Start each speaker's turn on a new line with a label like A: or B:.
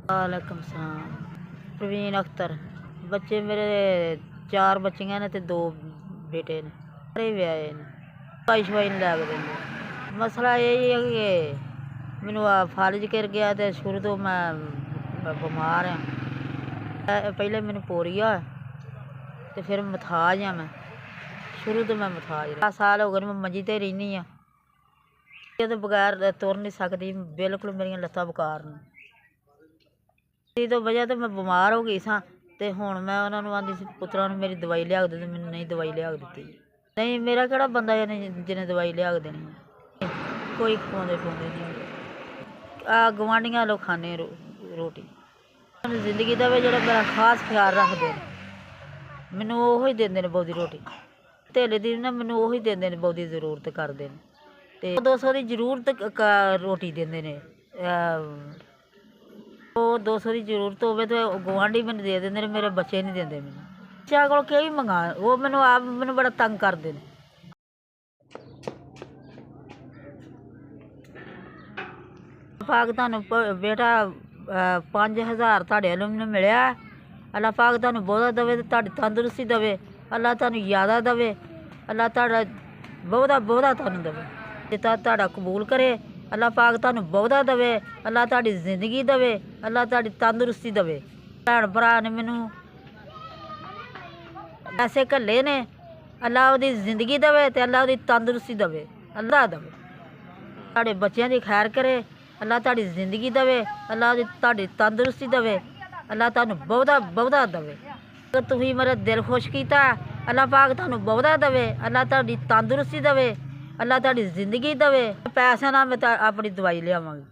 A: वालेकुम सलाम। प्रवीण अख्तर। बच्चे मेरे 4 बच्चियां ने ते 2 बेटे ने, सारे विआहे ने। दवाई शवाई नहीं लै के दिंदे। मसला यही है कि मैनू फालज गिर गया तो शुरू तो मैं बमार हाँ। पहले मैनू पोलियो तो फिर मथाज हाँ। मैं शुरू तो मैं मथाज 10 साल हो गए मैं मंजी ते रही हाँ। तो बगैर तुर नहीं सकती, बिल्कुल मेरिया लत्तां बकार ने। तो वजह तो मैं बीमार हो गई सा ते हुण मैं उन्होंने आंदी सी पुत्रा मेरी दवाई लिया के दे, मैनू नहीं दवाई लिया के दित्ती। नहीं मेरा किहड़ा बंदा जिन्हें दवाई लिया के देनी है। कोई खवांदे खुआंदे नहीं। गवांढियां लोग खाने रोटी। जिंदगी दा वे जेह्ड़ा मेरा खास ख्याल रखदे ने, मैनू ओही दिंदे ने बहुती रोटी। धेले दी ना मैनू ओही दिंदे ने बहुती जरूरत करदे ने ते 200 दी जरूरत रोटी दिंदे ने। 200 की जरूरत हो तो गुआढ़ी मैंने दे देंगे ने, मेरे बच्चे नहीं देंगे मैंने। बच्चों को क्या ही मंगा, वो मैनू आप मैनू बड़ा तंग करते हैं। पाक तुहानू बेटा 5000 तुहाडे वालों मैनू मिलिया। अल्लाह पाक तुहानू बहुता दवे ते तुहाडी तंदुरुस्ती दवे। अल्लाह तुहानू ज़्यादा दवे। अल्लाह तुहाडा बहुता बहुता तुहानू दवे ते तुहाडा कबूल करे। अल्लाह पाक तुहानू बहुता दवे। अल्लाह तुहाडी जिंदगी दवे। अल्लाह तुहाडी तंदुरुस्ती दवे। भैन भरा ने मैनू पैसे घल्ले ने, अल्लाह उहदी जिंदगी दवे ते अल्लाह उहदी तंदुरुस्ती दवे। अल्लाह दवे तुहाडे बच्चों की खैर करे। अल्लाह तुहाडी जिंदगी दवे। अल्लाह तुहाडी तंदुरुस्ती दवे। अल्लाह तुहानू बहुता बहुता दवे। अगर तुसीं मेरा दिल खुश किया, अल्लाह पाक तुहानू बहुता दवे। अल्लाह तुहाडी तंदुरुस्ती दवे। अल्लाह तुहाडी जिंदगी दवे। पैसे नाल मैं अपनी दवाई लियावांगी।